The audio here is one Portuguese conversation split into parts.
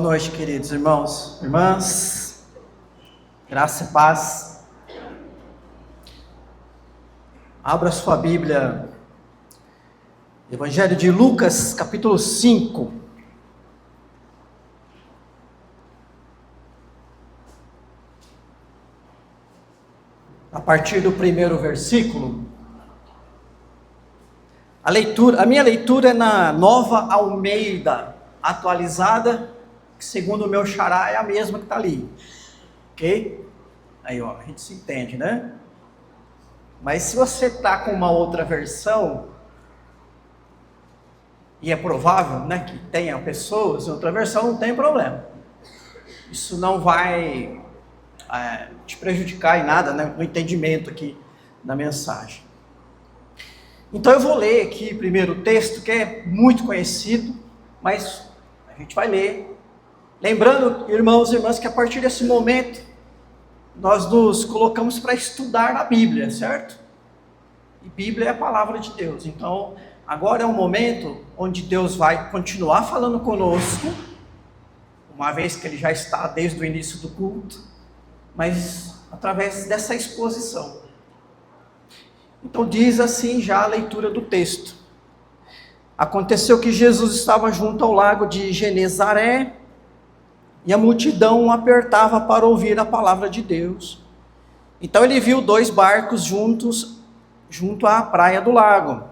Boa noite, queridos irmãos, irmãs, graça e paz. Abra sua Bíblia, Evangelho de Lucas, capítulo 5. A partir do primeiro versículo. A minha leitura é na Nova Almeida, atualizada, que segundo o meu xará é a mesma que está ali, ok? Aí ó, a gente se entende, né? Mas se você está com uma outra versão, e é provável, né, que tenha pessoas em outra versão, não tem problema. Isso não vai te prejudicar em nada, né, no entendimento aqui da mensagem. Então eu vou ler aqui primeiro o texto, que é muito conhecido, mas a gente vai ler. Lembrando, irmãos e irmãs, que a partir desse momento, nós nos colocamos para estudar a Bíblia, certo? E Bíblia é a palavra de Deus. Então, agora é um momento onde Deus vai continuar falando conosco, uma vez que Ele já está desde o início do culto, mas através dessa exposição. Então diz assim já a leitura do texto. Aconteceu que Jesus estava junto ao lago de Genezaré, e a multidão o apertava para ouvir a palavra de Deus. Então ele viu 2 barcos junto à praia do lago.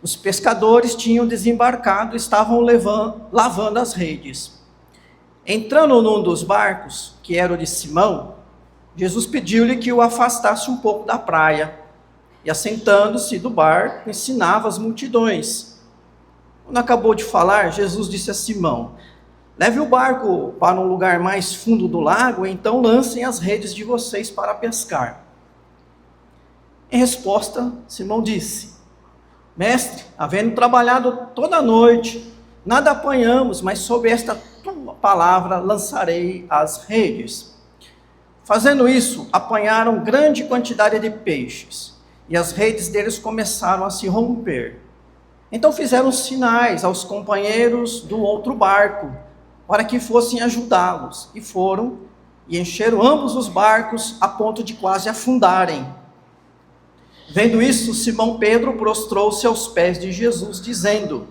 Os pescadores tinham desembarcado e estavam lavando as redes. Entrando num dos barcos, que era o de Simão, Jesus pediu-lhe que o afastasse um pouco da praia. E assentando-se do barco, ensinava as multidões. Quando acabou de falar, Jesus disse a Simão: leve o barco para um lugar mais fundo do lago, e então lancem as redes de vocês para pescar. Em resposta, Simão disse: mestre, havendo trabalhado toda a noite, nada apanhamos, mas sob esta tua palavra lançarei as redes. Fazendo isso, apanharam grande quantidade de peixes, e as redes deles começaram a se romper. Então fizeram sinais aos companheiros do outro barco, para que fossem ajudá-los, e foram, e encheram ambos os barcos, a ponto de quase afundarem. Vendo isso, Simão Pedro prostrou-se aos pés de Jesus, dizendo: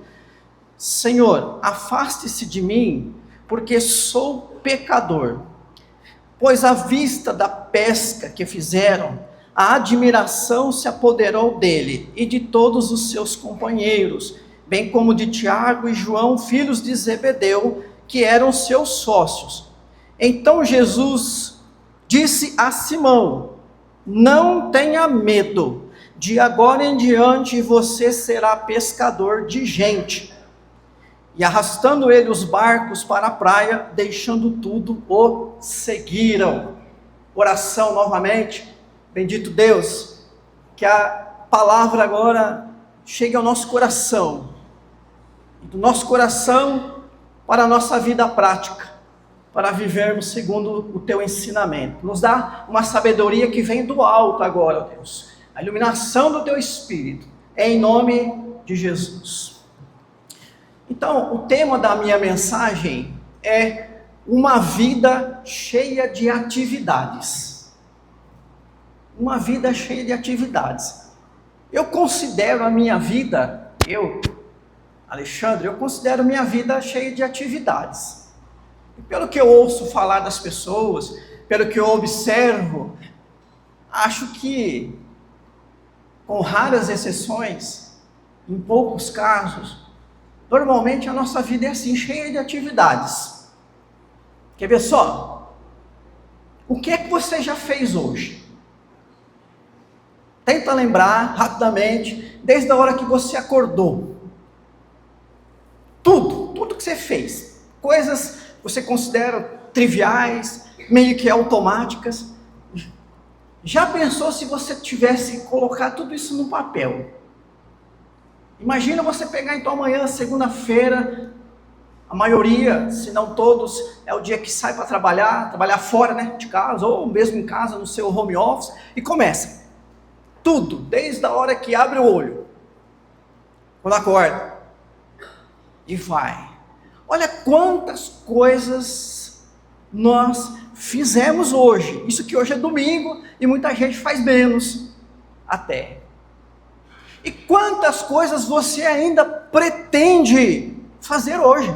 Senhor, afaste-se de mim, porque sou pecador. Pois à vista da pesca que fizeram, a admiração se apoderou dele e de todos os seus companheiros, bem como de Tiago e João, filhos de Zebedeu, que eram seus sócios. Então Jesus disse a Simão: não tenha medo, de agora em diante você será pescador de gente. E arrastando ele os barcos para a praia, deixando tudo, o seguiram. Oração novamente. Bendito Deus, que a palavra agora chegue ao nosso coração, e do nosso coração para a nossa vida prática, para vivermos segundo o teu ensinamento. Nos dá uma sabedoria que vem do alto agora, ó Deus, a iluminação do teu Espírito, em nome de Jesus. Então, o tema da minha mensagem é uma vida cheia de atividades. Uma vida cheia de atividades. Eu considero a minha vida, Alexandre, eu considero minha vida cheia de atividades. E pelo que eu ouço falar das pessoas, pelo que eu observo, acho que, com raras exceções, em poucos casos, normalmente a nossa vida é assim, cheia de atividades. Quer ver só? O que é que você já fez hoje? Tenta lembrar rapidamente, desde a hora que você acordou. Tudo que você fez. Coisas que você considera triviais, meio que automáticas. Já pensou se você tivesse que colocar tudo isso no papel? Imagina você pegar então amanhã, segunda-feira, a maioria, se não todos, é o dia que sai para trabalhar fora, né, de casa, ou mesmo em casa, no seu home office, e começa. Tudo, desde a hora que abre o olho, quando acorda, e vai. Olha quantas coisas nós fizemos hoje. Isso que hoje é domingo e muita gente faz menos até. E quantas coisas você ainda pretende fazer hoje?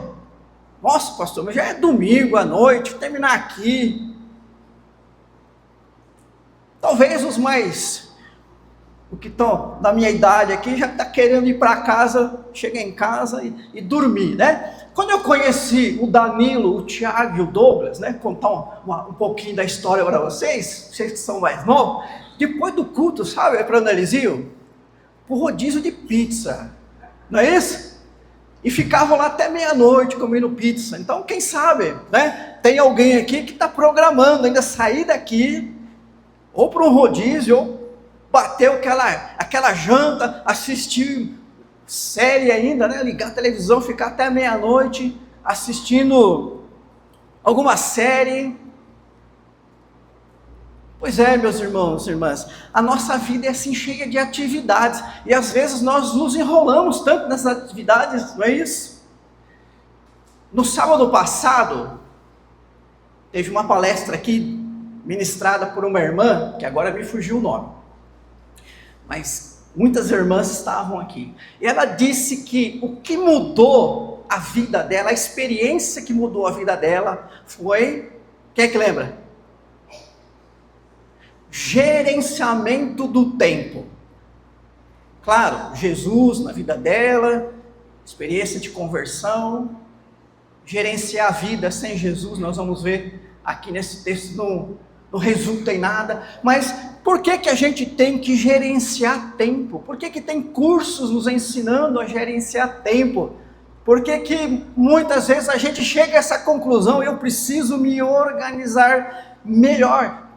Nossa, pastor, mas já é domingo à noite, vou terminar aqui. Talvez o que estão da minha idade aqui, já está querendo ir para casa, chegar em casa e dormir, né? Quando eu conheci o Danilo, o Tiago e o Douglas, né? Contar um pouquinho da história para vocês que são mais novos, depois do culto, sabe, para onde eles iam? O rodízio de pizza, não é isso? E ficavam lá até meia-noite comendo pizza. Então, quem sabe, né? Tem alguém aqui que está programando ainda sair daqui, ou para um rodízio, ou bater aquela janta, assistir série ainda, né? Ligar a televisão, ficar até meia-noite assistindo alguma série. Pois é, meus irmãos e irmãs, a nossa vida é assim cheia de atividades, e às vezes nós nos enrolamos tanto nessas atividades, não é isso? No sábado passado, teve uma palestra aqui, ministrada por uma irmã, que agora me fugiu o nome, mas muitas irmãs estavam aqui, e ela disse que o que mudou a vida dela, a experiência que mudou a vida dela, foi, quem é que lembra? Gerenciamento do tempo. Claro, Jesus na vida dela, experiência de conversão, gerenciar a vida sem Jesus, nós vamos ver aqui nesse texto, não resulta em nada. Mas por que a gente tem que gerenciar tempo? Por que tem cursos nos ensinando a gerenciar tempo? Por que muitas vezes a gente chega a essa conclusão, eu preciso me organizar melhor?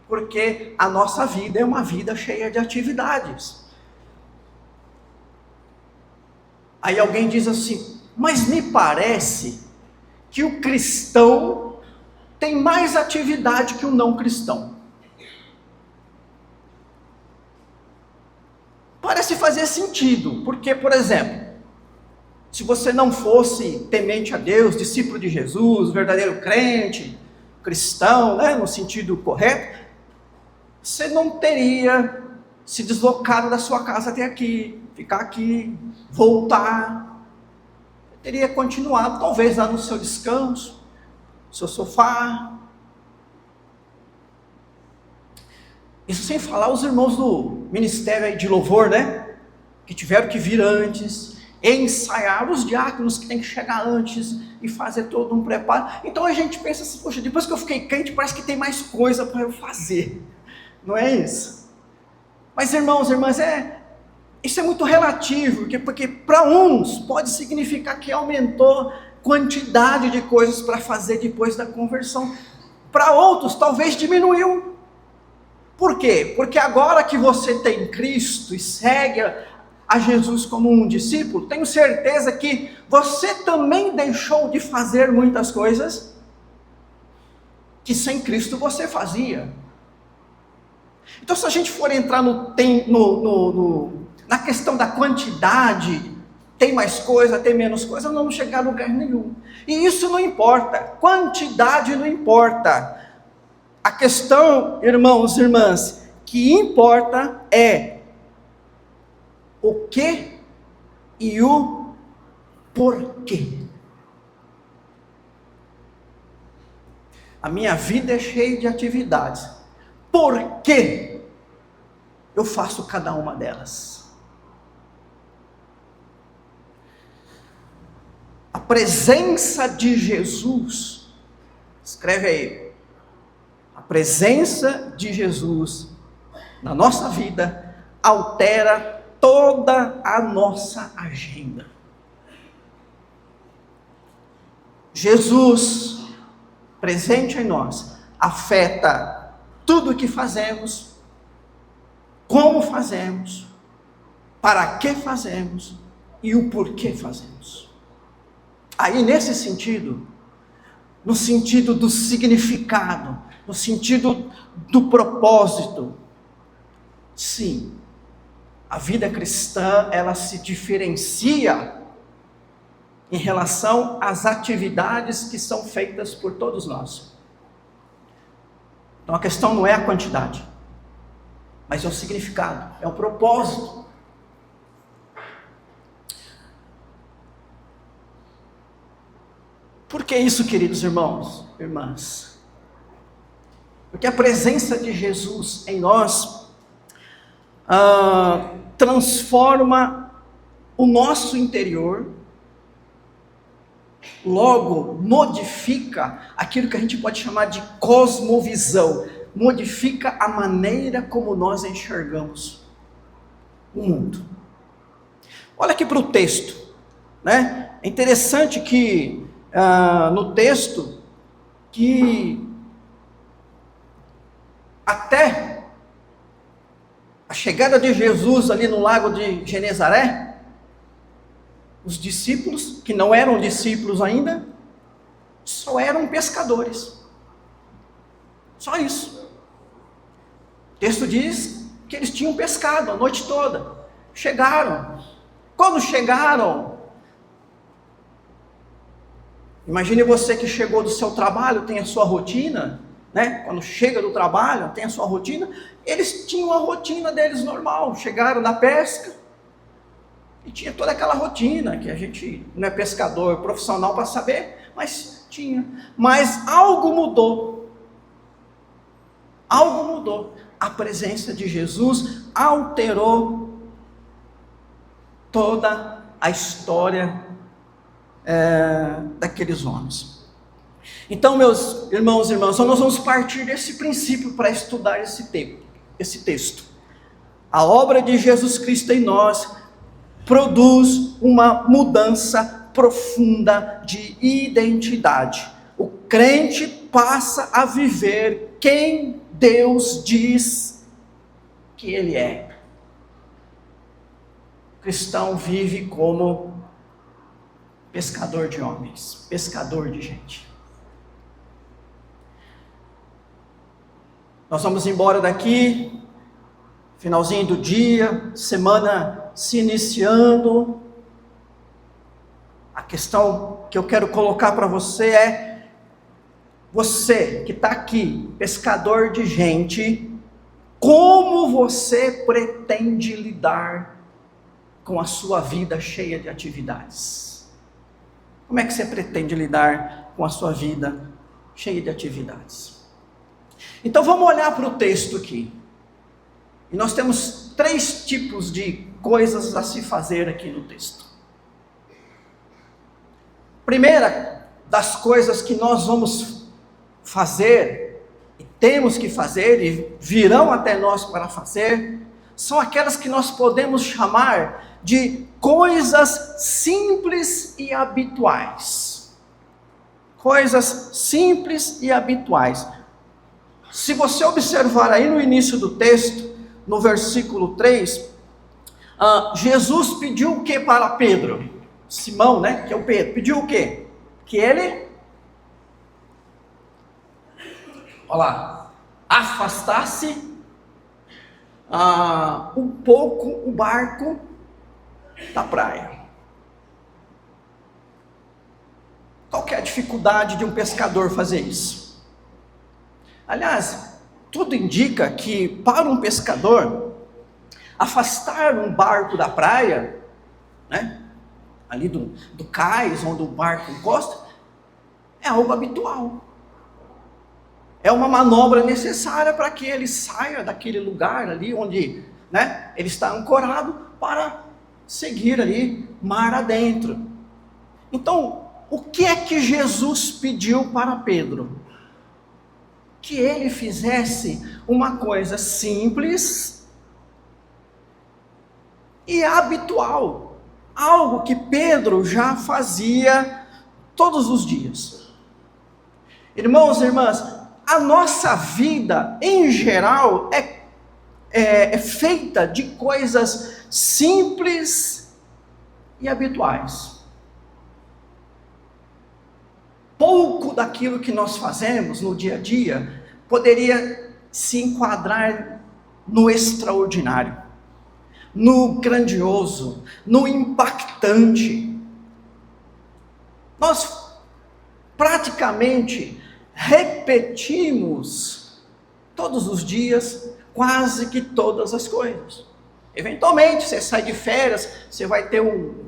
Porque a nossa vida é uma vida cheia de atividades. Aí alguém diz assim, mas me parece que o cristão tem mais atividade que o não cristão. Parece fazer sentido, porque, por exemplo, se você não fosse temente a Deus, discípulo de Jesus, verdadeiro crente, cristão, né, no sentido correto, você não teria se deslocado da sua casa até aqui, ficar aqui, voltar. Você teria continuado, talvez, lá no seu descanso, no seu sofá. Isso sem falar os irmãos do ministério aí de louvor, né? Que tiveram que vir antes, ensaiar, os diáconos que tem que chegar antes e fazer todo um preparo. Então a gente pensa assim, poxa, depois que eu fiquei crente, parece que tem mais coisa para eu fazer. Não é isso? Mas irmãos e irmãs, isso é muito relativo, porque para uns pode significar que aumentou quantidade de coisas para fazer depois da conversão. Para outros talvez diminuiu. Por quê? Porque agora que você tem Cristo e segue a Jesus como um discípulo, tenho certeza que você também deixou de fazer muitas coisas que sem Cristo você fazia. Então, se a gente for entrar na questão da quantidade, tem mais coisa, tem menos coisa, não vamos chegar a lugar nenhum. E isso não importa, quantidade não importa. A questão, irmãos e irmãs, que importa é o que e o porquê. A minha vida é cheia de atividades. Por que eu faço cada uma delas? A presença de Jesus, escreve aí, a presença de Jesus na nossa vida altera toda a nossa agenda. Jesus, presente em nós, afeta tudo o que fazemos, como fazemos, para que fazemos e o porquê fazemos. Aí nesse sentido, no sentido do significado, no sentido do propósito, sim, a vida cristã ela se diferencia em relação às atividades que são feitas por todos nós. Então a questão não é a quantidade, mas é o significado, é o propósito. Por que isso, queridos irmãos, irmãs? Porque a presença de Jesus em nós transforma o nosso interior, logo modifica aquilo que a gente pode chamar de cosmovisão, modifica a maneira como nós enxergamos o mundo. Olha aqui para o texto, né? É interessante que no texto, que até a chegada de Jesus ali no lago de Genezaré, os discípulos, que não eram discípulos ainda, só eram pescadores. Só isso. O texto diz que eles tinham pescado a noite toda. Chegaram. Quando chegaram, imagine você que chegou do seu trabalho, tem a sua rotina, né? Quando chega do trabalho, tem a sua rotina. Eles tinham a rotina deles normal. Chegaram da pesca e tinha toda aquela rotina, que a gente não é pescador profissional para saber, mas tinha. Mas algo mudou. Algo mudou. A presença de Jesus alterou toda a história daqueles homens. Então, meus irmãos e irmãs, nós vamos partir desse princípio para estudar esse texto. A obra de Jesus Cristo em nós produz uma mudança profunda de identidade. O crente passa a viver quem Deus diz que ele é. O cristão vive como pescador de homens, pescador de gente. Nós vamos embora daqui, finalzinho do dia, semana se iniciando. A questão que eu quero colocar para você é: você que está aqui, pescador de gente, como você pretende lidar com a sua vida cheia de atividades? Como é que você pretende lidar com a sua vida cheia de atividades? Então vamos olhar para o texto aqui. E nós temos 3 tipos de coisas a se fazer aqui no texto. Primeira das coisas que nós vamos fazer, e temos que fazer, e virão até nós para fazer, são aquelas que nós podemos chamar de coisas simples e habituais. Coisas simples e habituais. Se você observar aí no início do texto, no versículo 3, Jesus pediu o que para Pedro? Simão, né, que é o Pedro, pediu o que? Que ele, olha lá, afastasse um pouco o barco da praia. Qual que é a dificuldade de um pescador fazer isso? Aliás, tudo indica que para um pescador, afastar um barco da praia, né, ali do cais onde o barco encosta, é algo habitual. É uma manobra necessária para que ele saia daquele lugar ali onde, né, ele está ancorado para seguir ali mar adentro. Então, o que é que Jesus pediu para Pedro? Que ele fizesse uma coisa simples e habitual, algo que Pedro já fazia todos os dias. Irmãos e irmãs, a nossa vida em geral é feita de coisas simples e habituais. Pouco daquilo que nós fazemos no dia a dia poderia se enquadrar no extraordinário, no grandioso, no impactante. Nós praticamente repetimos todos os dias quase que todas as coisas. Eventualmente você sai de férias, você vai ter um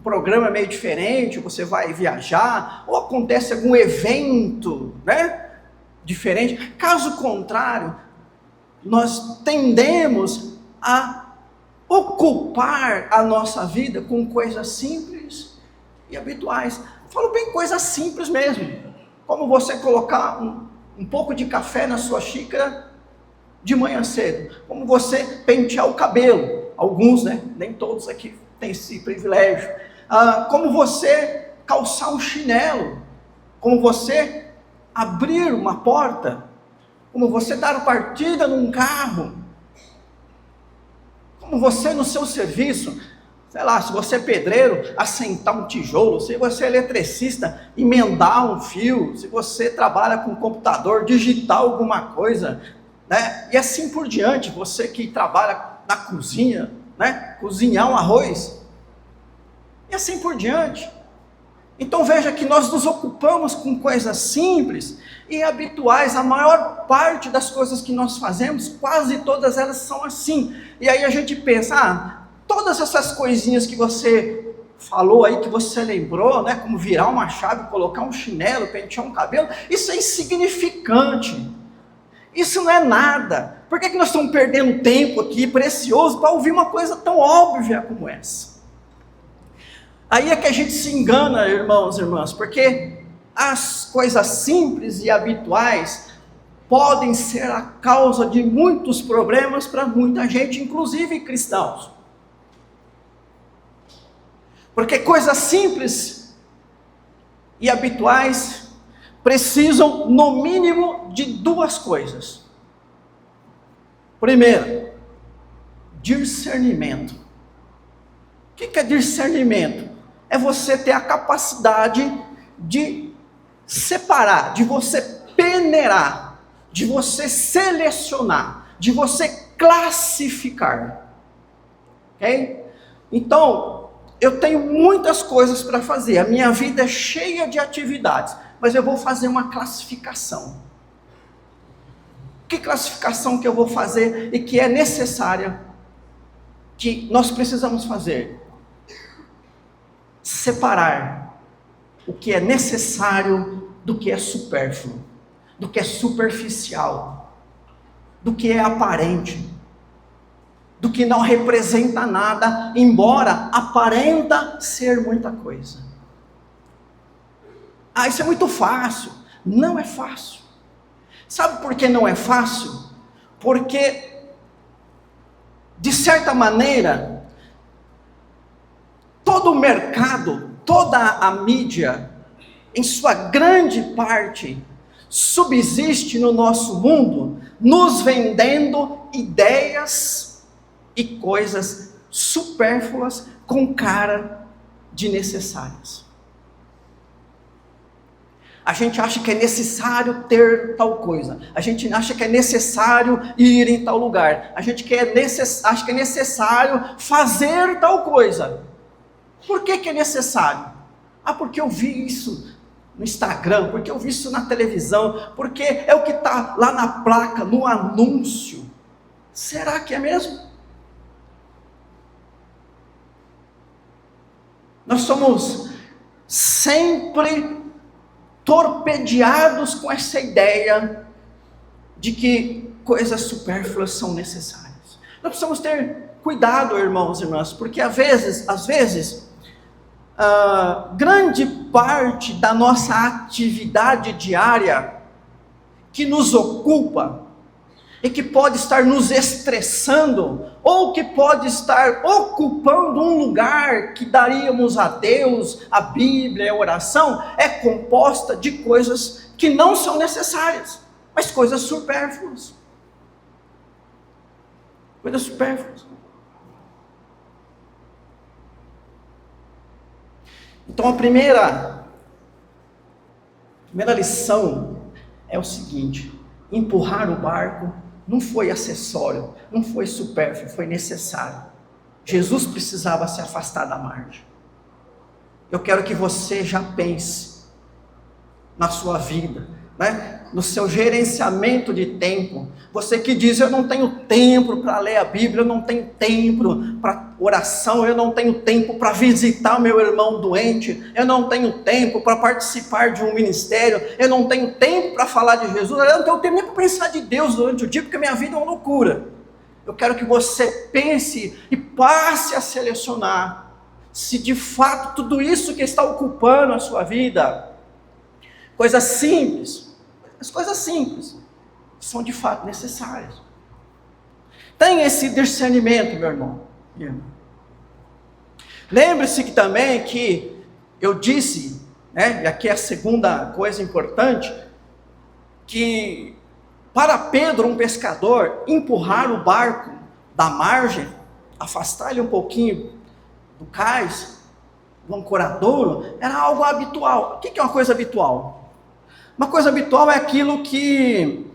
programa meio diferente, você vai viajar, ou acontece algum evento, né, diferente. Caso contrário, nós tendemos a ocupar a nossa vida com coisas simples e habituais. Falo bem coisas simples mesmo, como você colocar um pouco de café na sua xícara de manhã cedo, como você pentear o cabelo, alguns, né, nem todos aqui têm esse privilégio, como você calçar um chinelo, como você abrir uma porta, como você dar partida num carro, como você no seu serviço, sei lá, se você é pedreiro, assentar um tijolo, se você é eletricista, emendar um fio, se você trabalha com computador, digitar alguma coisa, né? E assim por diante, você que trabalha na cozinha, né? Cozinhar um arroz, e assim por diante. Então veja que nós nos ocupamos com coisas simples e habituais. A maior parte das coisas que nós fazemos, quase todas elas são assim. E aí a gente pensa, todas essas coisinhas que você falou aí, que você lembrou, né, como virar uma chave, colocar um chinelo, pentear um cabelo, isso é insignificante. Isso não é nada. Por que nós estamos perdendo tempo aqui, precioso, para ouvir uma coisa tão óbvia como essa? Aí é que a gente se engana, irmãos e irmãs, porque as coisas simples e habituais podem ser a causa de muitos problemas para muita gente, inclusive cristãos. Porque coisas simples e habituais precisam, no mínimo, de duas coisas. Primeiro, discernimento. O que é discernimento? É você ter a capacidade de separar, de você peneirar, de você selecionar, de você classificar. Ok? Então, eu tenho muitas coisas para fazer, a minha vida é cheia de atividades, mas eu vou fazer uma classificação. Que classificação que eu vou fazer e que é necessária, que nós precisamos fazer? Separar o que é necessário do que é supérfluo, do que é superficial, do que é aparente, do que não representa nada, embora aparenta ser muita coisa. Isso é muito fácil. Não é fácil. Sabe por que não é fácil? Porque, de certa maneira, todo o mercado, toda a mídia, em sua grande parte, subsiste no nosso mundo, nos vendendo ideias e coisas supérfluas com cara de necessárias. A gente acha que é necessário ter tal coisa, a gente acha que é necessário ir em tal lugar, a gente acha que é necessário fazer tal coisa. Por que é necessário? Porque eu vi isso no Instagram, porque eu vi isso na televisão, porque é o que está lá na placa, no anúncio. Será que é mesmo? Nós somos sempre torpedeados com essa ideia de que coisas supérfluas são necessárias. Nós precisamos ter cuidado, irmãos e irmãs, porque às vezes, grande parte da nossa atividade diária que nos ocupa e que pode estar nos estressando, ou que pode estar ocupando um lugar que daríamos a Deus, a Bíblia, a oração, é composta de coisas que não são necessárias, mas coisas supérfluas. Coisas supérfluas. Então a primeira lição é o seguinte: empurrar o barco não foi acessório, não foi supérfluo, foi necessário. Jesus precisava se afastar da margem. eu quero que você já pense na sua vida, né? No seu gerenciamento de tempo. Você que diz, eu não tenho tempo para ler a Bíblia, eu não tenho tempo para oração, eu não tenho tempo para visitar meu irmão doente, eu não tenho tempo para participar de um ministério, eu não tenho tempo para falar de Jesus, eu não tenho tempo nem para pensar de Deus durante o dia, porque minha vida é uma loucura. Eu quero que você pense e passe a selecionar se de fato tudo isso que está ocupando a sua vida, coisas simples, as coisas simples são de fato necessárias. Tenha esse discernimento, meu irmão. Lembre-se que também que eu disse, né, e aqui é a segunda coisa importante, que para Pedro, um pescador, empurrar o barco da margem, afastar ele um pouquinho do cais, do ancoradouro, era algo habitual. O que é uma coisa habitual? Uma coisa habitual é aquilo que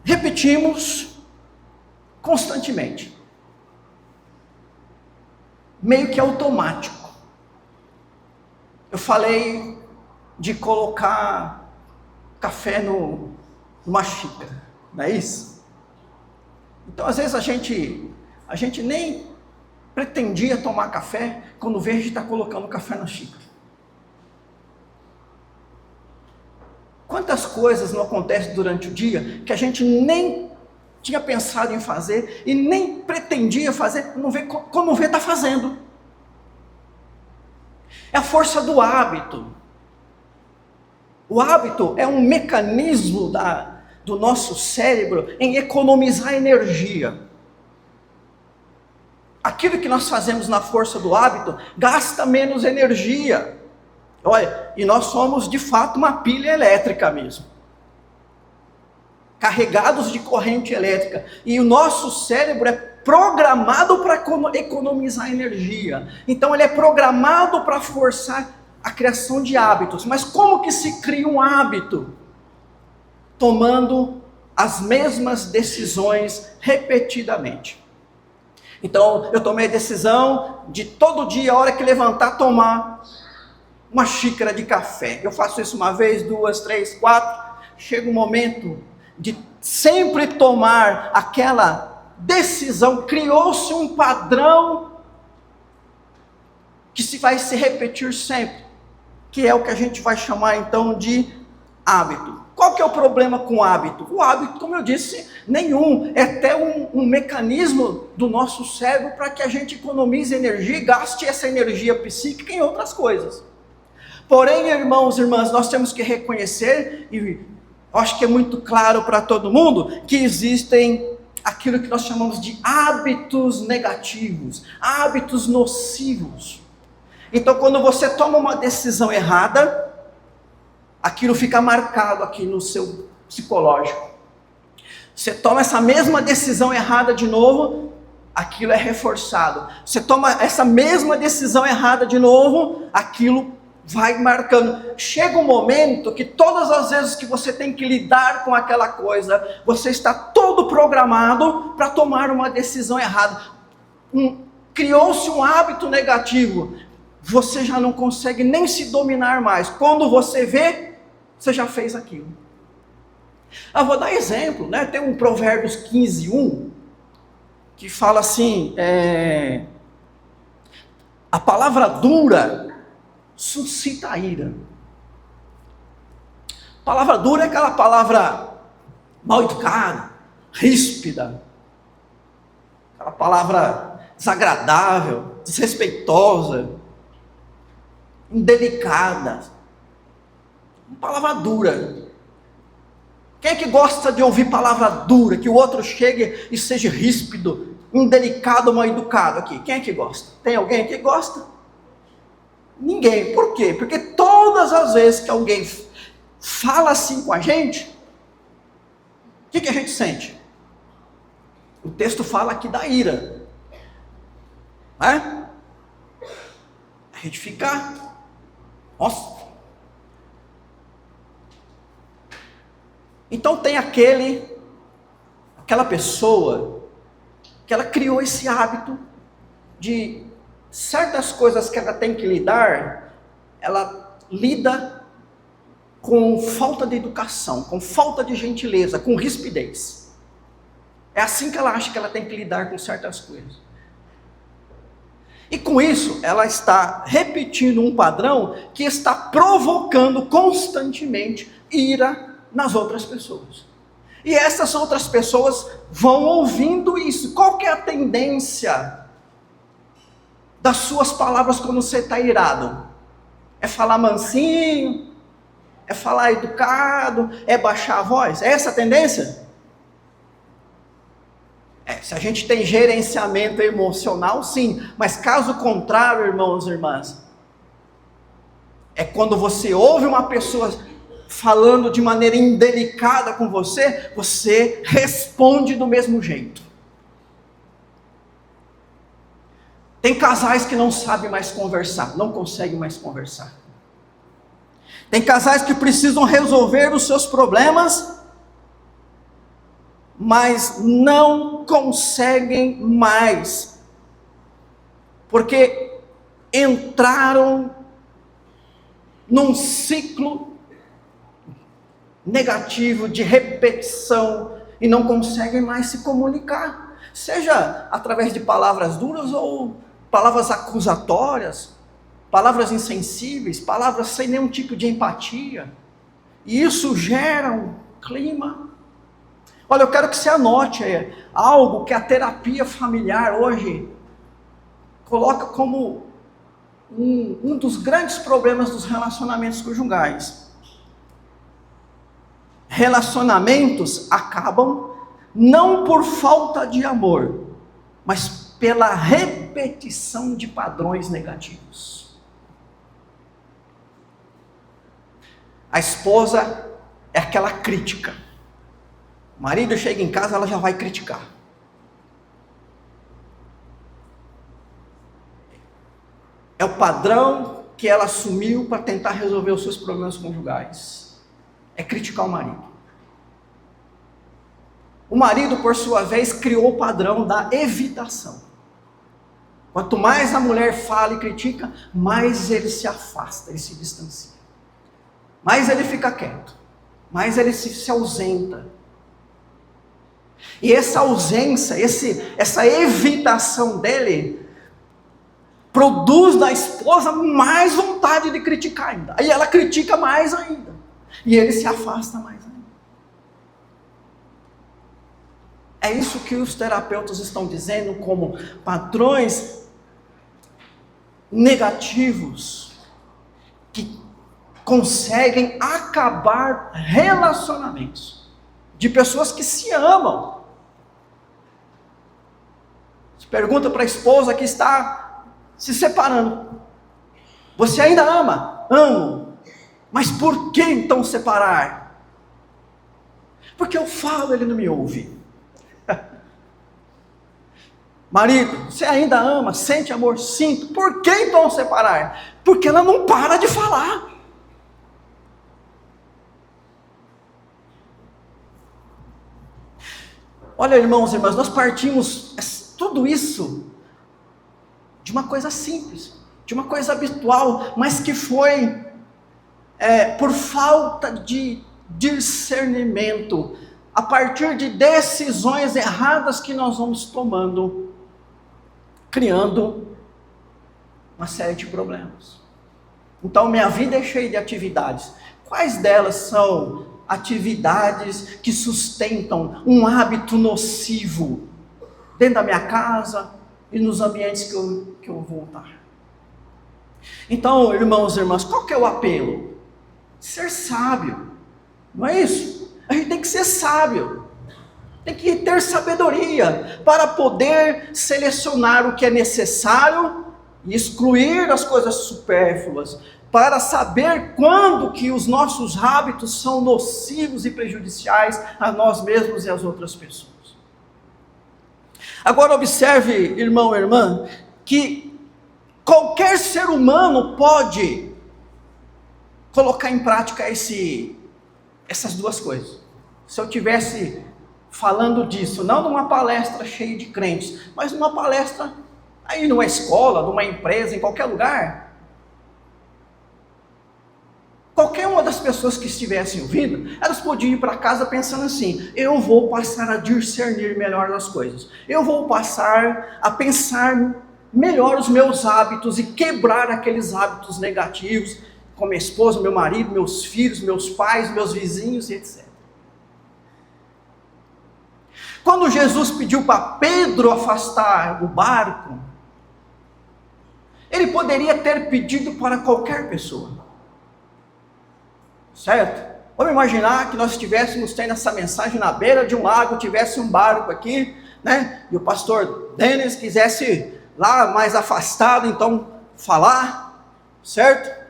repetimos constantemente, meio que automático. Eu falei de colocar café numa xícara, não é isso? Então às vezes a gente nem pretendia tomar café, quando vê a gente está colocando café na xícara. Quantas coisas não acontecem durante o dia que a gente nem tinha pensado em fazer e nem pretendia fazer, quando vê está fazendo. É a força do hábito. O hábito é um mecanismo do nosso cérebro em economizar energia. Aquilo que nós fazemos na força do hábito gasta menos energia. Olha, e nós somos de fato uma pilha elétrica mesmo, carregados de corrente elétrica, e o nosso cérebro é programado para economizar energia, então ele é programado para forçar a criação de hábitos. Mas como que se cria um hábito? Tomando as mesmas decisões repetidamente. Então eu tomei a decisão de todo dia, a hora que levantar, tomar uma xícara de café. Eu faço isso uma vez, 2, 3, 4. Chega um momento de sempre tomar aquela decisão. Criou-se um padrão que vai se repetir sempre, que é o que a gente vai chamar então de hábito. Qual que é o problema com o hábito? O hábito, como eu disse, nenhum. É até um mecanismo do nosso cérebro para que a gente economize energia e gaste essa energia psíquica em outras coisas. Porém, irmãos e irmãs, nós temos que reconhecer, e acho que é muito claro para todo mundo, que existem aquilo que nós chamamos de hábitos negativos, hábitos nocivos. Então, quando você toma uma decisão errada, aquilo fica marcado aqui no seu psicológico. Você toma essa mesma decisão errada de novo, aquilo é reforçado. Você toma essa mesma decisão errada de novo, aquilo vai marcando. Chega um momento que todas as vezes que você tem que lidar com aquela coisa, você está todo programado para tomar uma decisão errada. Criou-se um hábito negativo. Você já não consegue nem se dominar mais. Quando você vê, você já fez aquilo. Eu vou dar exemplo, né? Tem um Provérbios 15:1 que fala assim: a palavra dura suscita a ira. Palavra dura é aquela palavra mal educada, ríspida, aquela palavra desagradável, desrespeitosa, indelicada. Uma palavra dura. Quem é que gosta de ouvir palavra dura, que o outro chegue e seja ríspido, indelicado, mal educado aqui? Quem é que gosta? Tem alguém que gosta? Ninguém. Por quê? Porque todas as vezes que alguém fala assim com a gente, o que a gente sente? O texto fala aqui da ira, né? A gente fica, nossa. Então tem aquela pessoa que ela criou esse hábito de certas coisas que ela tem que lidar, ela lida com falta de educação, com falta de gentileza, com rispidez. É assim que ela acha que ela tem que lidar com certas coisas. E com isso, ela está repetindo um padrão que está provocando constantemente ira nas outras pessoas. E essas outras pessoas vão ouvindo isso. Qual que é a tendência das suas palavras quando você está irado? É falar mansinho? É falar educado? É baixar a voz? É essa a tendência? Se a gente tem gerenciamento emocional, sim. Mas caso contrário, irmãos e irmãs, é quando você ouve uma pessoa falando de maneira indelicada com você, você responde do mesmo jeito. Tem casais que não sabem mais conversar, não conseguem mais conversar. Tem casais que precisam resolver os seus problemas, mas não conseguem mais, porque entraram num ciclo negativo de repetição e não conseguem mais se comunicar, seja através de palavras duras ou palavras acusatórias, palavras insensíveis, palavras sem nenhum tipo de empatia, e isso gera um clima. Olha, eu quero que você anote algo que a terapia familiar hoje coloca como um dos grandes problemas dos relacionamentos conjugais. Relacionamentos acabam não por falta de amor, mas pela repetição de padrões negativos. A esposa é aquela crítica. O marido chega em casa, ela já vai criticar. É o padrão que ela assumiu para tentar resolver os seus problemas conjugais. É criticar o marido. O marido, por sua vez, criou o padrão da evitação. Quanto mais a mulher fala e critica, mais ele se afasta, ele se distancia. Mais ele fica quieto. Mais ele se ausenta. E essa ausência, essa evitação dele, produz na esposa mais vontade de criticar ainda. Aí ela critica mais ainda. E ele se afasta mais ainda. É isso que os terapeutas estão dizendo como padrões negativos que conseguem acabar relacionamentos de pessoas que se amam. Você pergunta para a esposa que está se separando: você ainda ama? Amo. Mas por que então separar? Porque eu falo, ele não me ouve. Marido, você ainda ama? Sente amor? Sinto. Por que então separar? Porque ela não para de falar. Olha, irmãos e irmãs, nós partimos tudo isso de uma coisa simples, de uma coisa habitual, mas que foi por falta de discernimento, a partir de decisões erradas que nós vamos tomando, criando uma série de problemas. Então, minha vida é cheia de atividades. Quais delas são atividades que sustentam um hábito nocivo dentro da minha casa e nos ambientes que eu vou estar? Então, irmãos e irmãs, qual que é o apelo? Ser sábio, não é isso? A gente tem que ser sábio, tem que ter sabedoria para poder selecionar o que é necessário e excluir as coisas supérfluas, para saber quando que os nossos hábitos são nocivos e prejudiciais a nós mesmos e às outras pessoas. Agora observe, irmão e irmã, que qualquer ser humano pode colocar em prática essas duas coisas. Se eu tivesse falando disso, não numa palestra cheia de crentes, mas numa palestra Aí numa escola, numa empresa, em qualquer lugar, qualquer uma das pessoas que estivessem ouvindo, elas podiam ir para casa pensando assim: eu vou passar a discernir melhor as coisas, eu vou passar a pensar melhor os meus hábitos e quebrar aqueles hábitos negativos, com minha esposa, meu marido, meus filhos, meus pais, meus vizinhos, etc. Quando Jesus pediu para Pedro afastar o barco, ele poderia ter pedido para qualquer pessoa, certo? Vamos imaginar que nós estivéssemos tendo essa mensagem na beira de um lago, tivesse um barco aqui, né? E o pastor Denis quisesse lá mais afastado, então falar, certo?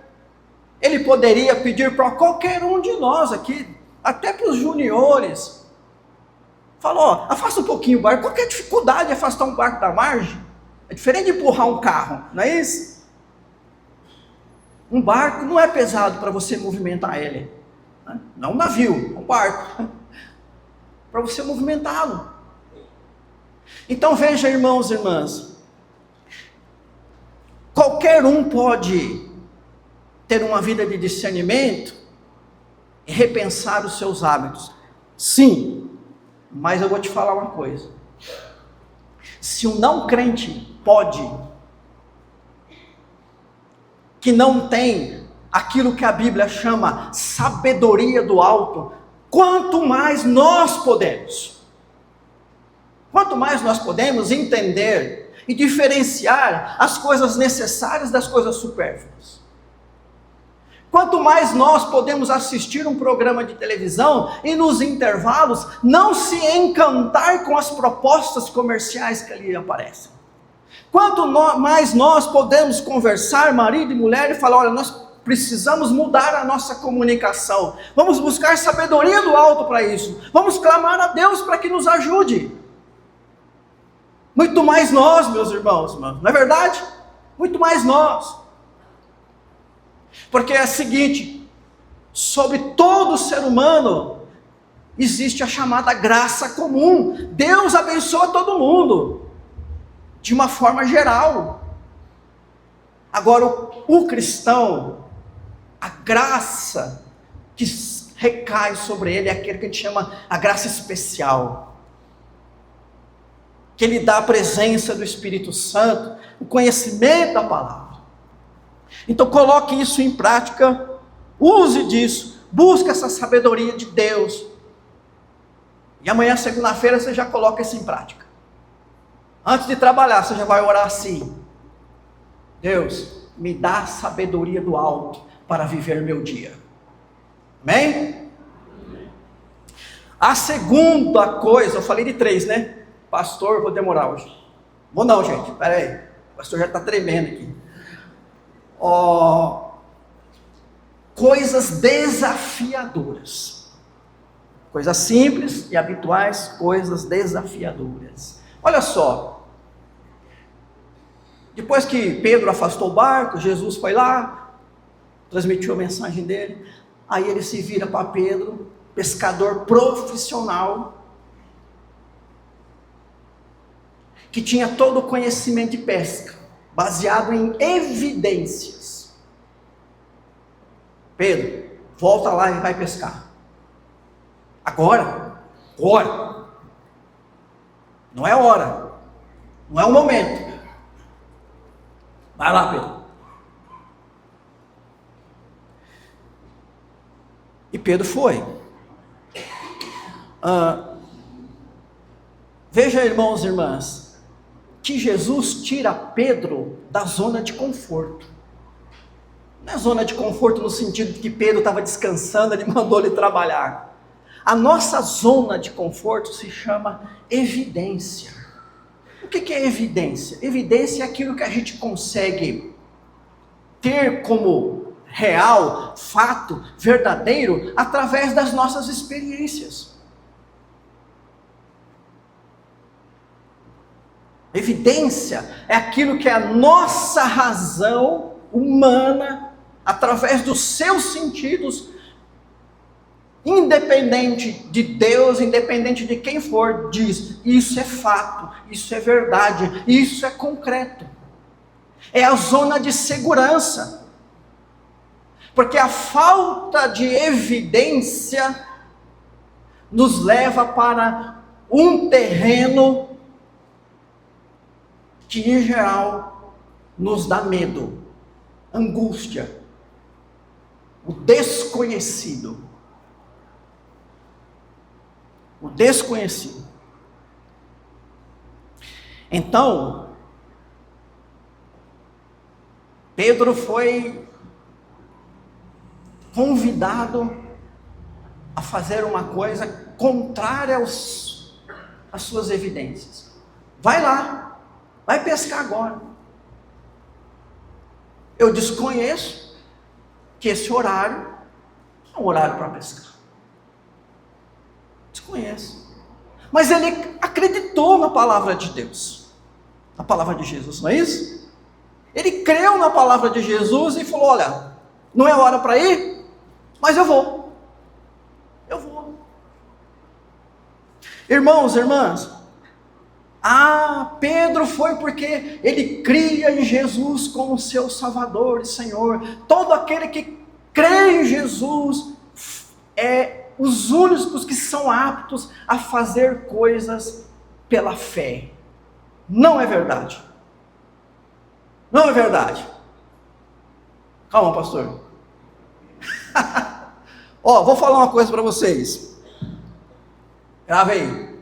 Ele poderia pedir para qualquer um de nós aqui, até para os juniores, falou: ó, afasta um pouquinho o barco. Qual que é a dificuldade de afastar um barco da margem? É diferente de empurrar um carro, não é isso? Um barco não é pesado para você movimentar ele, né? Não um navio, um barco, para você movimentá-lo. Então veja, irmãos e irmãs, qualquer um pode ter uma vida de discernimento e repensar os seus hábitos, sim, mas eu vou te falar uma coisa: se um não crente pode, que não tem aquilo que a Bíblia chama sabedoria do alto, quanto mais nós podemos. Quanto mais nós podemos entender e diferenciar as coisas necessárias das coisas supérfluas. Quanto mais nós podemos assistir um programa de televisão e nos intervalos não se encantar com as propostas comerciais que ali aparecem. Quanto mais nós podemos conversar, marido e mulher, e falar: olha, nós precisamos mudar a nossa comunicação. Vamos buscar sabedoria do alto para isso. Vamos clamar a Deus para que nos ajude. Muito mais nós, meus irmãos, não é verdade? Muito mais nós. Porque é o seguinte: sobre todo ser humano existe a chamada graça comum. Deus abençoa todo mundo, de uma forma geral. Agora o cristão, a graça que recai sobre ele é aquele que a gente chama a graça especial, que ele dá a presença do Espírito Santo, o conhecimento da palavra. Então coloque isso em prática, use disso, busque essa sabedoria de Deus, e amanhã, segunda-feira, você já coloca isso em prática. Antes de trabalhar, você já vai orar assim: Deus, me dá a sabedoria do alto para viver meu dia. Amém? A segunda coisa, eu falei de 3, né? Pastor, vou demorar hoje. Vou não, gente, espera aí, o pastor já está tremendo aqui. Coisas desafiadoras. Coisas simples e habituais, coisas desafiadoras. Olha só, depois que Pedro afastou o barco, Jesus foi lá, transmitiu a mensagem dele, aí ele se vira para Pedro, pescador profissional, que tinha todo o conhecimento de pesca, baseado em evidências. Pedro, volta lá e vai pescar. Agora. Não é hora. Não é o momento. Vai lá, Pedro. E Pedro foi. Veja, irmãos e irmãs, que Jesus tira Pedro da zona de conforto. Não é zona de conforto no sentido de que Pedro estava descansando, ele mandou ele trabalhar. A nossa zona de conforto se chama evidência. O que é evidência? Evidência é aquilo que a gente consegue ter como real, fato, verdadeiro, através das nossas experiências. Evidência é aquilo que é a nossa razão humana, através dos seus sentidos, independente de Deus, independente de quem for, diz: isso é fato, isso é verdade, isso é concreto. é a zona de segurança. Porque a falta de evidência nos leva para um terreno que, em geral, nos dá medo, angústia, o desconhecido. O desconhecido. Então, Pedro foi convidado a fazer uma coisa contrária às suas evidências. Vai lá, vai pescar agora. Eu desconheço que esse horário é um horário para pescar. Desconheço. Mas ele acreditou na palavra de Deus, na palavra de Jesus, não é isso? Ele creu na palavra de Jesus e falou: olha, não é hora para ir, mas eu vou. Eu vou. Irmãos, irmãs, Pedro foi porque ele cria em Jesus como seu Salvador e Senhor. Todo aquele que crê em Jesus é os únicos que são aptos a fazer coisas pela fé. Não é verdade? Não é verdade? Calma, pastor. Vou falar uma coisa para vocês. Grave aí.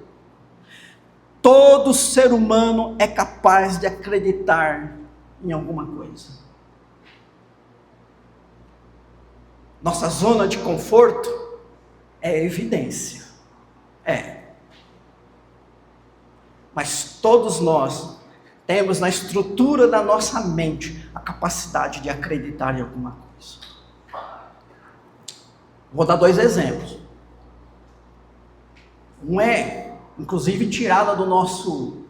Todo ser humano é capaz de acreditar em alguma coisa. Nossa zona de conforto é evidência. Mas todos nós temos na estrutura da nossa mente a capacidade de acreditar em alguma coisa. Vou dar 2 exemplos. Um é, inclusive, tirada do nosso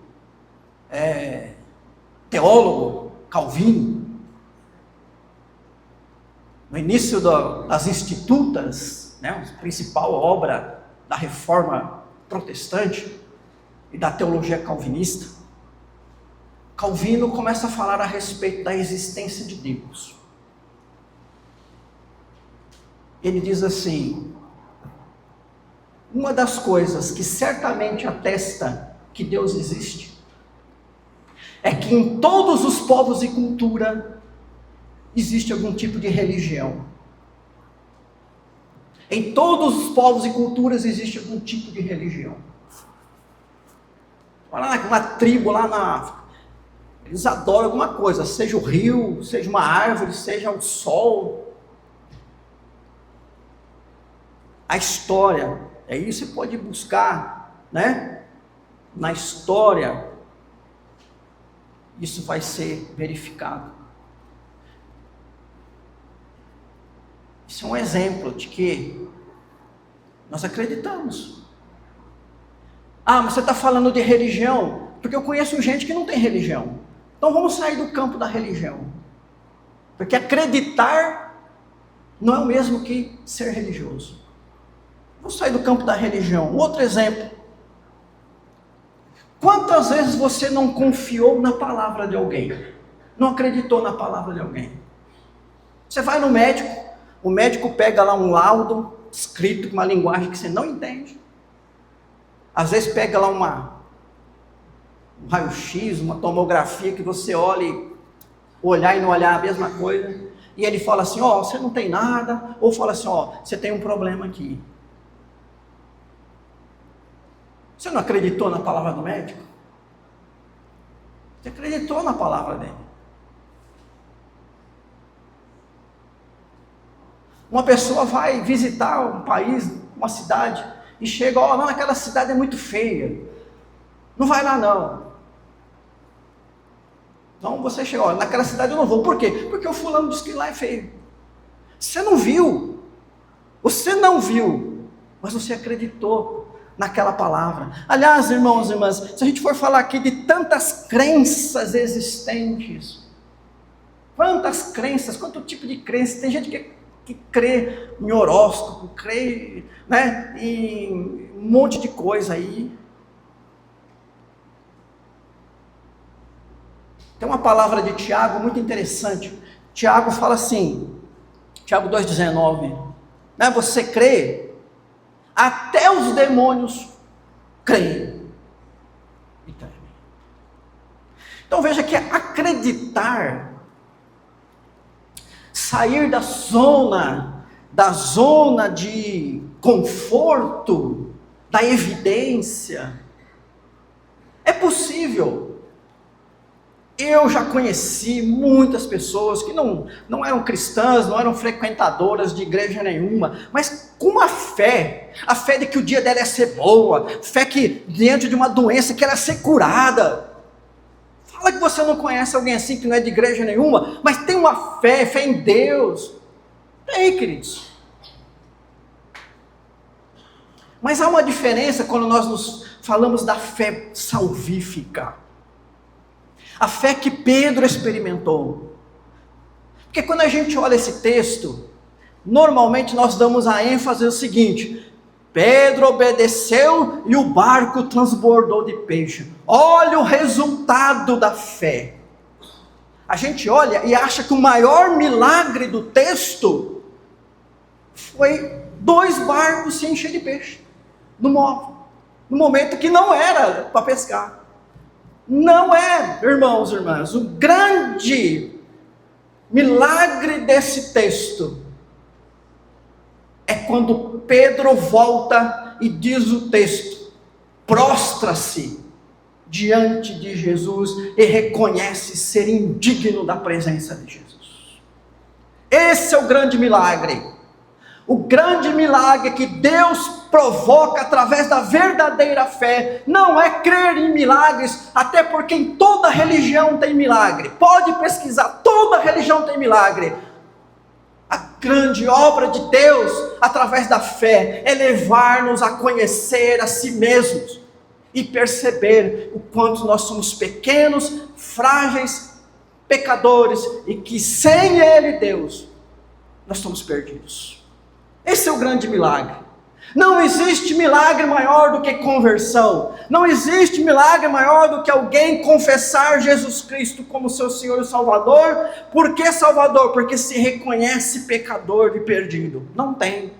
teólogo Calvino. No início das Institutas, né, a principal obra da Reforma Protestante e da teologia calvinista, Calvino começa a falar a respeito da existência de Deus. Ele diz assim: uma das coisas que certamente atesta que Deus existe é que em todos os povos e cultura existe algum tipo de religião. Em todos os povos e culturas existe algum tipo de religião. Olha lá, uma tribo lá na África, eles adoram alguma coisa, seja o rio, seja uma árvore, seja o sol. A história, aí você pode buscar, né? Na história, isso vai ser verificado. Isso é um exemplo de que nós acreditamos. Mas você está falando de religião? Porque eu conheço gente que não tem religião. Então vamos sair do campo da religião. Porque acreditar não é o mesmo que ser religioso. Vamos sair do campo da religião. Um outro exemplo. Quantas vezes você não confiou na palavra de alguém? Não acreditou na palavra de alguém? Você vai no médico, o médico pega lá um laudo escrito com uma linguagem que você não entende. Às vezes pega lá um raio-x, uma tomografia que você olhar e não olhar a mesma coisa. E ele fala assim: você não tem nada. Ou fala assim: você tem um problema aqui. Você não acreditou na palavra do médico? Você acreditou na palavra dele. Uma pessoa vai visitar um país, uma cidade, e chega: não, aquela cidade é muito feia. Não vai lá não. Então você chega: naquela cidade eu não vou. Por quê? Porque o fulano disse que lá é feio. Você não viu. Você não viu. Mas você acreditou naquela palavra. Aliás, irmãos e irmãs, se a gente for falar aqui de tantas crenças existentes, quantas crenças, quanto tipo de crença, tem gente que crê em horóscopo, crê, né, em um monte de coisa aí. Tem uma palavra de Tiago muito interessante. Tiago fala assim, Tiago 2,19, né? Você crê, até os demônios creem e tremem. Então veja que acreditar, sair da zona de conforto, da evidência, é possível. Eu já conheci muitas pessoas que não eram cristãs, não eram frequentadoras de igreja nenhuma, mas com uma fé, a fé de que o dia dela ia ser boa, fé que diante de uma doença que ela ia ser curada. Fala que você não conhece alguém assim que não é de igreja nenhuma, mas tem uma fé em Deus. Tem, queridos. Mas há uma diferença quando nós falamos da fé salvífica. A fé que Pedro experimentou. Porque quando a gente olha esse texto, normalmente nós damos a ênfase no seguinte: Pedro obedeceu e o barco transbordou de peixe. Olha o resultado da fé. A gente olha e acha que o maior milagre do texto foi 2 barcos se encher de peixe no momento que não era para pescar. Não é, irmãos e irmãs, o grande milagre desse texto é quando Pedro volta e diz o texto, prostra-se diante de Jesus e reconhece ser indigno da presença de Jesus. Esse é o grande milagre. O grande milagre que Deus provoca através da verdadeira fé não é crer em milagres, até porque em toda religião tem milagre. Pode pesquisar, toda religião tem milagre. A grande obra de Deus através da fé é levar-nos a conhecer a si mesmos e perceber o quanto nós somos pequenos, frágeis, pecadores e que sem Ele, Deus, nós estamos perdidos. Esse é o grande milagre. Não existe milagre maior do que conversão. Não existe milagre maior do que alguém confessar Jesus Cristo como seu Senhor e Salvador. Por que Salvador? Porque se reconhece pecador e perdido. Não tem.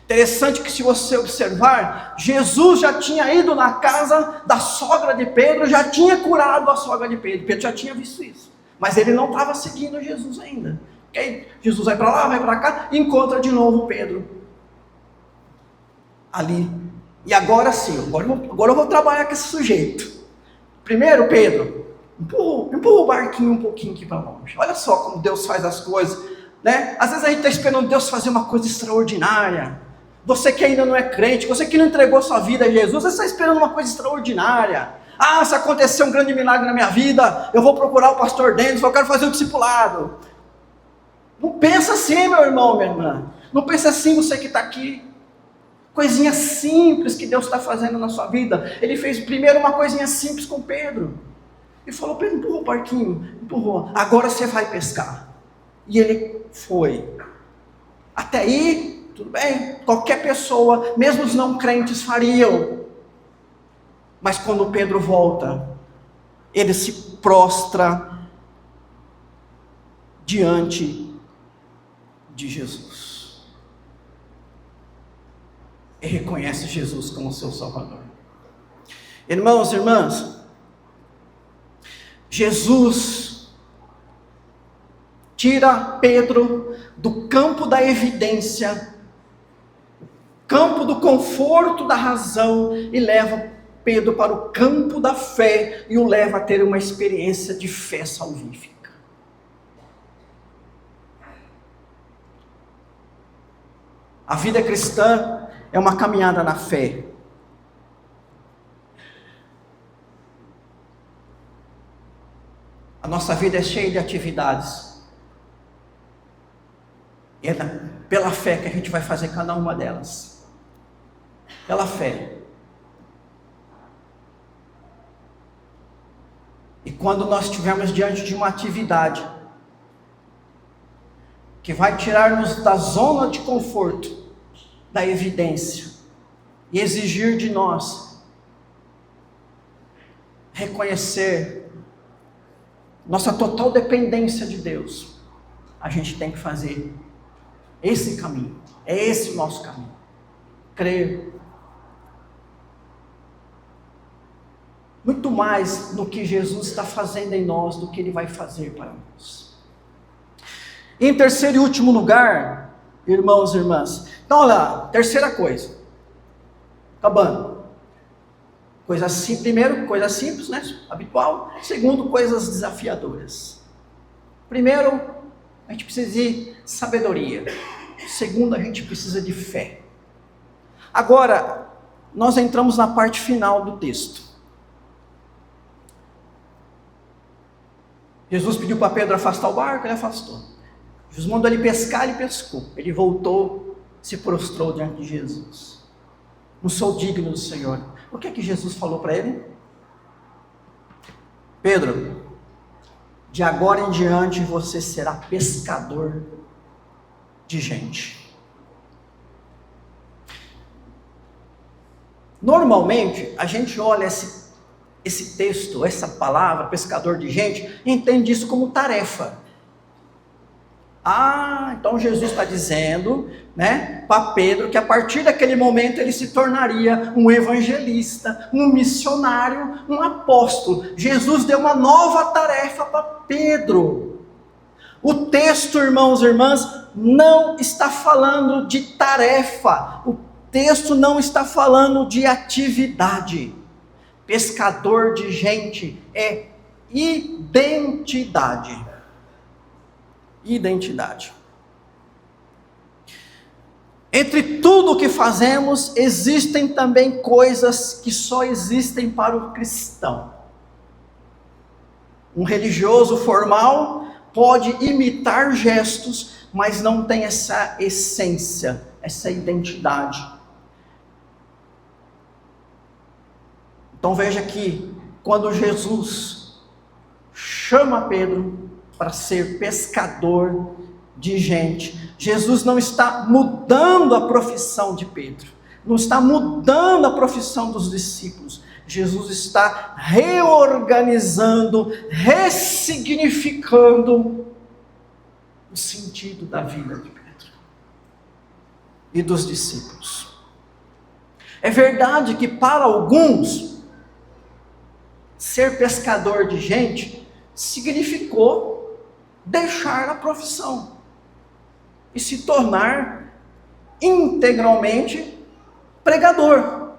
Interessante que, se você observar, Jesus já tinha ido na casa da sogra de Pedro, já tinha curado a sogra de Pedro. Pedro já tinha visto isso. Mas ele não estava seguindo Jesus ainda. Okay? Jesus vai para lá, vai para cá, e encontra de novo Pedro ali. E agora sim, agora eu vou trabalhar com esse sujeito. Primeiro, Pedro, empurra o barquinho um pouquinho aqui para longe. Olha só como Deus faz as coisas, né? Às vezes a gente está esperando Deus fazer uma coisa extraordinária. Você que ainda não é crente, você que não entregou sua vida a Jesus, você está esperando uma coisa extraordinária. Ah, se acontecer um grande milagre na minha vida, eu vou procurar o pastor Denis, eu quero fazer um discipulado. Não pensa assim, meu irmão, minha irmã. Não pensa assim, você que está aqui. Coisinha simples que Deus está fazendo na sua vida. Ele fez primeiro uma coisinha simples com Pedro. Ele falou: Pedro, empurrou o barquinho. Empurrou. Agora você vai pescar. E ele foi. Até aí, tudo bem. Qualquer pessoa, mesmo os não crentes, fariam. Mas quando Pedro volta, ele se prostra diante de Jesus. E reconhece Jesus como seu Salvador. Irmãos e irmãs, Jesus tira Pedro do campo da evidência, campo do conforto da razão, e leva Pedro para o campo da fé, e o leva a ter uma experiência de fé salvífica. A vida cristã é uma caminhada na fé. A nossa vida é cheia de atividades. E é pela fé que a gente vai fazer cada uma delas. Pela fé. E quando nós estivermos diante de uma atividade que vai tirar-nos da zona de conforto, da evidência, e exigir de nós reconhecer nossa total dependência de Deus, a gente tem que fazer esse caminho. É esse o nosso caminho. Crer muito mais no que Jesus está fazendo em nós do que Ele vai fazer para nós. Em terceiro e último lugar, irmãos e irmãs, então olha lá, terceira coisa, acabando. Primeiro, coisa simples, né? Habitual. Segundo, coisas desafiadoras. Primeiro, a gente precisa de sabedoria. Segundo, a gente precisa de fé. Agora, nós entramos na parte final do texto. Jesus pediu para Pedro afastar o barco, ele afastou. Jesus mandou ele pescar, ele pescou. Ele voltou, se prostrou diante de Jesus. Não sou digno do Senhor. O que é que Jesus falou para ele? Pedro, de agora em diante você será pescador de gente. Normalmente, a gente olha esse texto, essa palavra, pescador de gente, e entende isso como tarefa. Então Jesus está dizendo, né, para Pedro, que a partir daquele momento ele se tornaria um evangelista, um missionário, um apóstolo. Jesus deu uma nova tarefa para Pedro. O texto, irmãos e irmãs, não está falando de tarefa. O texto não está falando de atividade. Pescador de gente é identidade. Identidade. Entre tudo o que fazemos, existem também coisas que só existem para o cristão. Um religioso formal pode imitar gestos, mas não tem essa essência, essa identidade. Então veja que quando Jesus chama Pedro para ser pescador de gente, Jesus não está mudando a profissão de Pedro, não está mudando a profissão dos discípulos. Jesus está reorganizando, ressignificando o sentido da vida de Pedro e dos discípulos. É verdade que para alguns, ser pescador de gente significou deixar a profissão e se tornar integralmente pregador.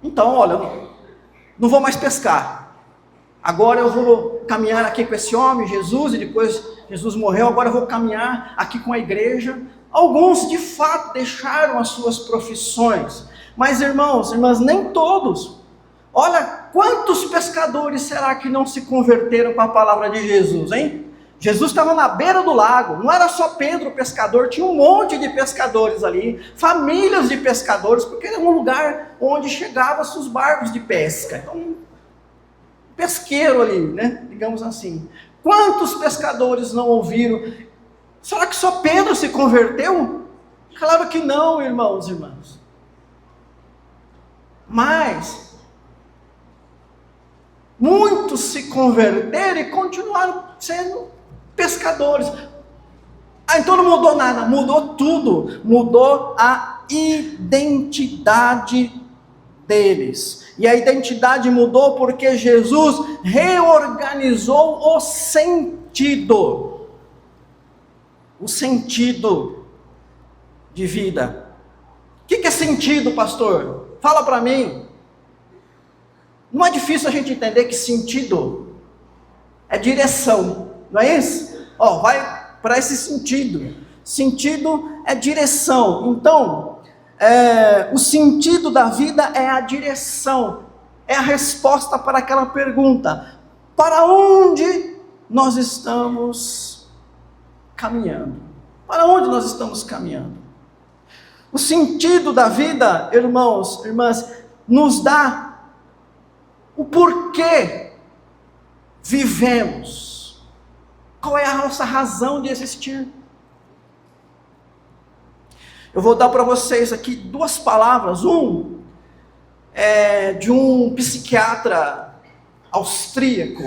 Então, olha, não vou mais pescar. Agora eu vou caminhar aqui com esse homem, Jesus, e depois Jesus morreu, agora eu vou caminhar aqui com a igreja. Alguns, de fato, deixaram as suas profissões. Mas, irmãos, irmãs, nem todos. Olha, quantos pescadores será que não se converteram com a palavra de Jesus, hein? Jesus estava na beira do lago, não era só Pedro o pescador, tinha um monte de pescadores ali, famílias de pescadores, porque era um lugar onde chegavam os barcos de pesca. Então, um pesqueiro ali, né? Digamos assim. Quantos pescadores não ouviram? Será que só Pedro se converteu? Claro que não, irmãos e irmãs. Mas muitos se converteram e continuaram sendo pescadores. Então não mudou nada, mudou tudo, mudou a identidade deles. E a identidade mudou porque Jesus reorganizou o sentido de vida. O que é sentido, pastor? Fala para mim. Não é difícil a gente entender que sentido é direção, não é isso? Vai para esse sentido. Sentido é direção. Então, o sentido da vida é a direção, é a resposta para aquela pergunta: para onde nós estamos caminhando? Para onde nós estamos caminhando? O sentido da vida, irmãos, irmãs, nos dá o porquê vivemos. Qual é a nossa razão de existir? Eu vou dar para vocês aqui duas palavras. de um psiquiatra austríaco,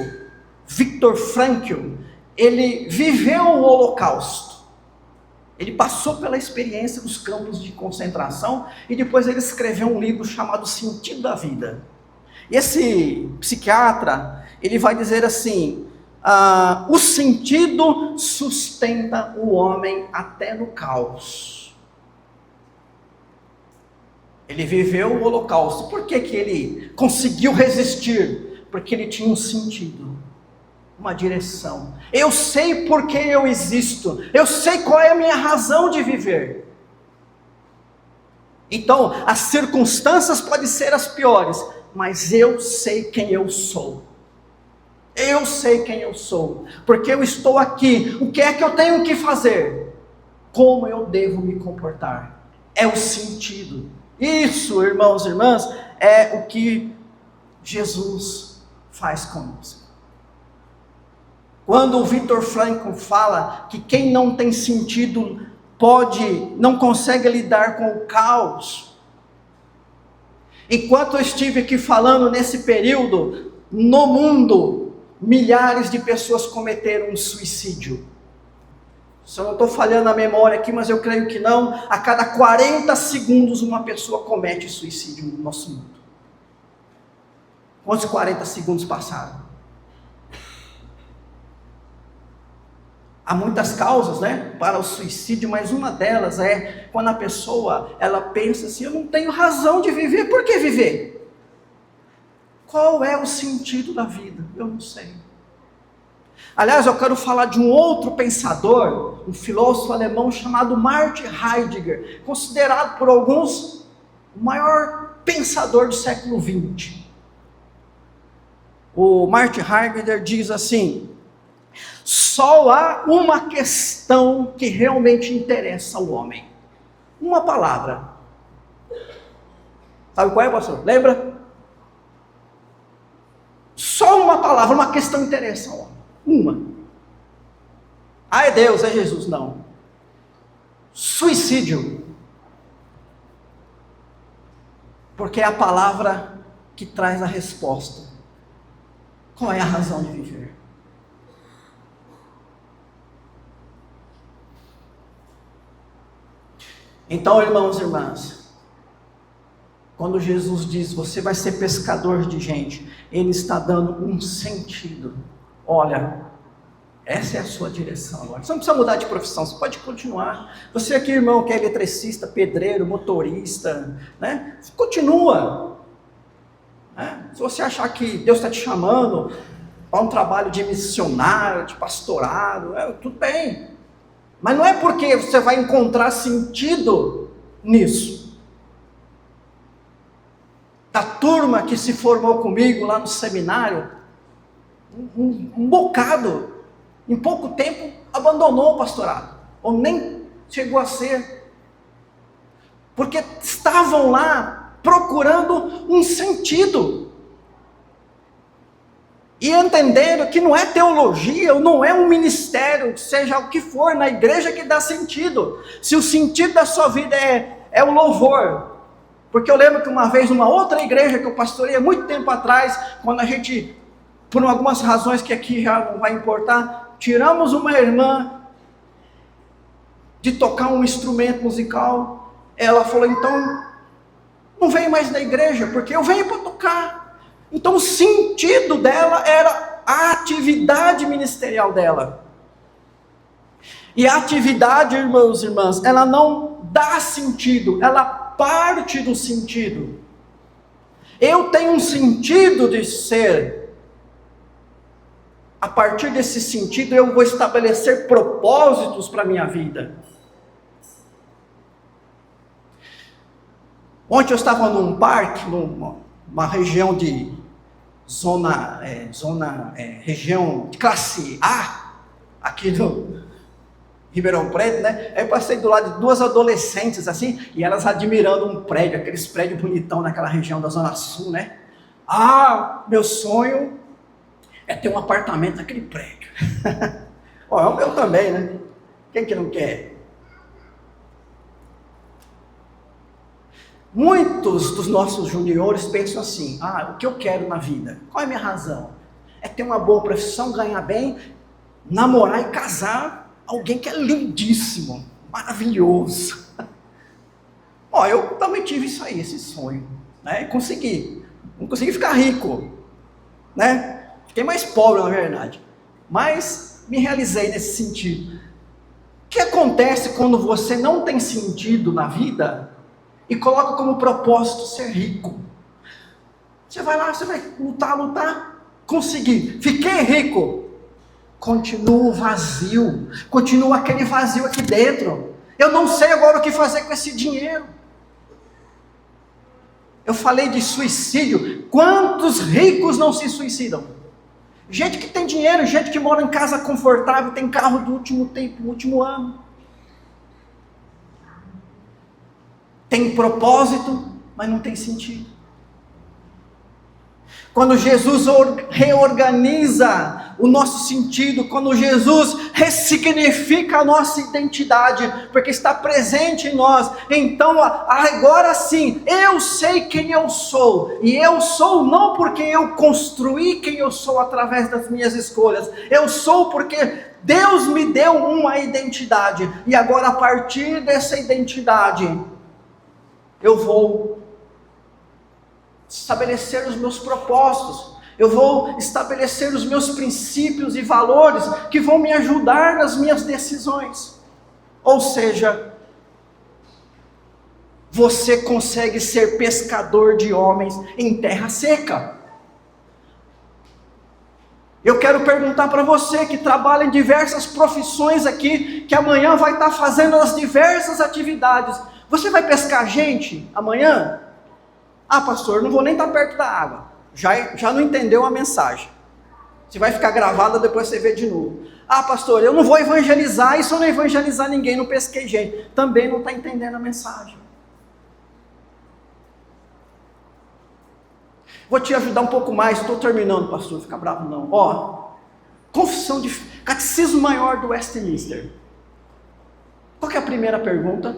Viktor Frankl. Ele viveu o Holocausto. Ele passou pela experiência dos campos de concentração e depois ele escreveu um livro chamado Sentido da Vida. E esse psiquiatra, ele vai dizer assim: o sentido sustenta o homem até no caos. Ele viveu o Holocausto. Por que ele conseguiu resistir? Porque ele tinha um sentido, uma direção. Eu sei por que eu existo. Eu sei qual é a minha razão de viver. Então, as circunstâncias podem ser as piores, mas eu sei quem eu sou. Eu sei quem eu sou, porque eu estou aqui. O que é que eu tenho que fazer? Como eu devo me comportar? É o sentido. Isso, irmãos e irmãs, é o que Jesus faz conosco. Quando o Viktor Frankl fala que quem não tem sentido não consegue lidar com o caos. Enquanto eu estive aqui falando nesse período, no mundo, milhares de pessoas cometeram um suicídio. Se eu não estou falhando a memória aqui, mas eu creio que não, a cada 40 segundos uma pessoa comete suicídio no nosso mundo. Quantos 40 segundos passaram? Há muitas causas, para o suicídio, mas uma delas é quando a pessoa, ela pensa assim: eu não tenho razão de viver, por que viver? Qual é o sentido da vida? Eu não sei. Aliás, eu quero falar de um outro pensador, um filósofo alemão chamado Martin Heidegger, considerado por alguns o maior pensador do século XX. O Martin Heidegger diz assim: só há uma questão que realmente interessa ao homem. Uma palavra. Sabe qual é, pastor? Lembra? Só uma palavra, uma questão interessa ao homem. Uma. É Deus, é Jesus. Não. Suicídio. Porque é a palavra que traz a resposta. Qual é a razão de viver? Então, irmãos e irmãs, quando Jesus diz, você vai ser pescador de gente, Ele está dando um sentido. Olha, essa é a sua direção agora. Você não precisa mudar de profissão, você pode continuar. Você aqui, irmão, que é eletricista, pedreiro, motorista, continua. Se você achar que Deus está te chamando para um trabalho de missionário, de pastorado, tudo bem. Mas não é porque você vai encontrar sentido nisso. Da turma que se formou comigo lá no seminário, um bocado, em pouco tempo, abandonou o pastorado. Ou nem chegou a ser. Porque estavam lá procurando um sentido. E entenderam que não é teologia, ou não é um ministério, seja o que for, na igreja que dá sentido. Se o sentido da sua vida é o louvor. Porque eu lembro que uma vez, numa outra igreja que eu pastorei há muito tempo atrás, quando a gente, por algumas razões que aqui já não vai importar, tiramos uma irmã de tocar um instrumento musical, ela falou: então, não vem mais na igreja, porque eu venho para tocar. Então o sentido dela era a atividade ministerial dela. E a atividade, irmãos e irmãs, ela não dá sentido, ela parte do sentido. Eu tenho um sentido de ser. A partir desse sentido eu vou estabelecer propósitos para a minha vida. Ontem eu estava num parque, numa região de região de classe A, aqui no Ribeirão Preto, Aí eu passei do lado de duas adolescentes assim, e elas admirando um prédio, aqueles prédios bonitão naquela região da Zona Sul, meu sonho é ter um apartamento naquele prédio. É o meu também, Quem que não quer? Muitos dos nossos juniores pensam assim: o que eu quero na vida? Qual é a minha razão? É ter uma boa profissão, ganhar bem, namorar e casar alguém que é lindíssimo, maravilhoso. Eu também tive isso aí, esse sonho, né? Consegui. Não consegui ficar rico, né? Fiquei mais pobre, na verdade. Mas me realizei nesse sentido. O que acontece quando você não tem sentido na vida e coloca como propósito ser rico? Você vai lá, você vai lutar, conseguir. Fiquei rico. Continua vazio. Continua aquele vazio aqui dentro. Eu não sei agora o que fazer com esse dinheiro. Eu falei de suicídio. Quantos ricos não se suicidam? Gente que tem dinheiro, gente que mora em casa confortável, tem carro do último tempo, último ano. Tem propósito, mas não tem sentido. Quando Jesus reorganiza o nosso sentido, quando Jesus ressignifica a nossa identidade, porque está presente em nós, então agora sim, eu sei quem eu sou, e eu sou não porque eu construí quem eu sou através das minhas escolhas, eu sou porque Deus me deu uma identidade, e agora a partir dessa identidade, eu vou estabelecer os meus propósitos, eu vou estabelecer os meus princípios e valores que vão me ajudar nas minhas decisões. Ou seja, você consegue ser pescador de homens em terra seca. Eu quero perguntar para você que trabalha em diversas profissões aqui, que amanhã vai estar fazendo as diversas atividades. Você vai pescar gente amanhã? Pastor, não vou nem estar perto da água. Já não entendeu a mensagem. Se vai ficar gravada, depois você vê de novo. Pastor, eu não vou evangelizar, e se eu não evangelizar ninguém, não pesquei gente. Também não está entendendo a mensagem. Vou te ajudar um pouco mais, estou terminando, pastor, não fica bravo não. Confissão de Catecismo Maior do Westminster. Qual que é a primeira pergunta?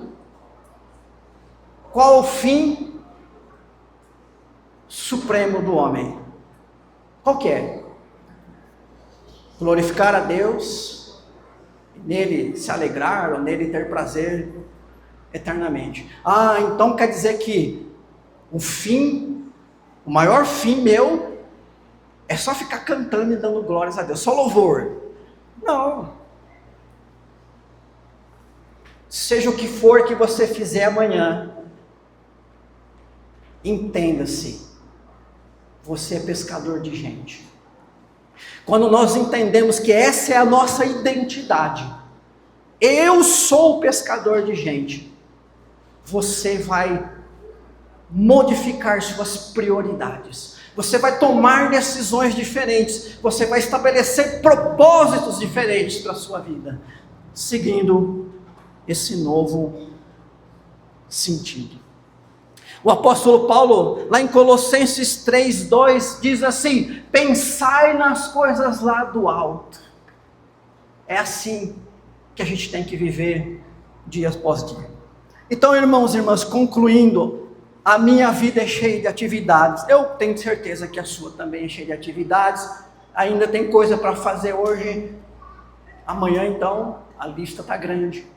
Qual o fim supremo do homem? Qual que é? Glorificar a Deus, nele se alegrar, ou nele ter prazer eternamente. Então quer dizer que o maior fim meu é só ficar cantando e dando glórias a Deus, só louvor. Não. Seja o que for que você fizer amanhã, entenda-se, você é pescador de gente. Quando nós entendemos que essa é a nossa identidade, eu sou pescador de gente, você vai modificar suas prioridades, você vai tomar decisões diferentes, você vai estabelecer propósitos diferentes para a sua vida, seguindo esse novo sentido. O apóstolo Paulo, lá em Colossenses 3:2, diz assim: pensai nas coisas lá do alto. É assim que a gente tem que viver dia após dia. Então, irmãos e irmãs, concluindo, a minha vida é cheia de atividades. Eu tenho certeza que a sua também é cheia de atividades. Ainda tem coisa para fazer hoje. Amanhã, então, a lista está grande.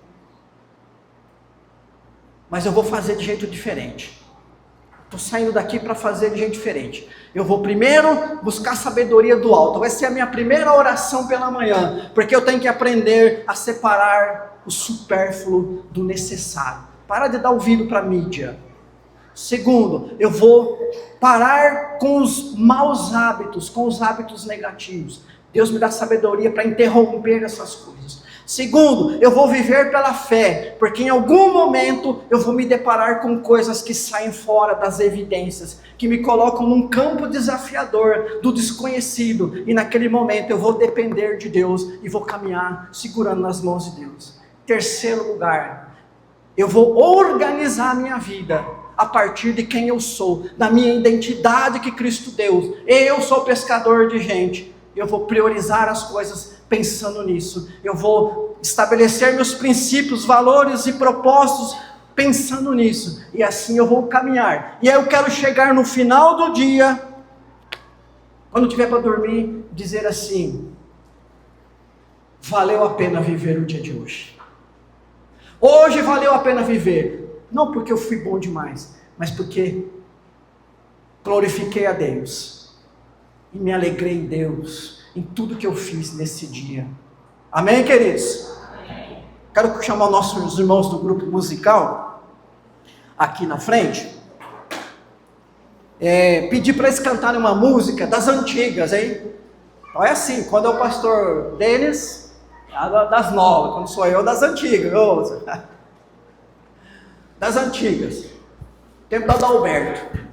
Mas eu vou fazer de jeito diferente. Estou saindo daqui para fazer de jeito diferente. Eu vou primeiro buscar sabedoria do alto. Vai ser a minha primeira oração pela manhã. Porque eu tenho que aprender a separar o supérfluo do necessário. Para de dar ouvido para a mídia. Segundo, eu vou parar com os maus hábitos, com os hábitos negativos. Deus me dá sabedoria para interromper essas coisas. Segundo, eu vou viver pela fé, porque em algum momento eu vou me deparar com coisas que saem fora das evidências, que me colocam num campo desafiador do desconhecido, e naquele momento eu vou depender de Deus e vou caminhar segurando nas mãos de Deus. Terceiro lugar, eu vou organizar a minha vida a partir de quem eu sou, da minha identidade que Cristo deu. Eu sou pescador de gente. Eu vou priorizar as coisas pensando nisso. Eu vou estabelecer meus princípios, valores e propósitos pensando nisso, e assim eu vou caminhar. E aí eu quero chegar no final do dia, quando tiver para dormir, dizer assim: valeu a pena viver o dia de hoje. Hoje valeu a pena viver, não porque eu fui bom demais, mas porque glorifiquei a Deus, e me alegrei em Deus, em tudo que eu fiz nesse dia. Amém, queridos? Amém. Quero chamar nossos irmãos do grupo musical, aqui na frente, pedir para eles cantarem uma música das antigas, hein? Então é assim, quando é o pastor Denis, das novas, quando sou eu, das antigas, das antigas, tempo da Adalberto.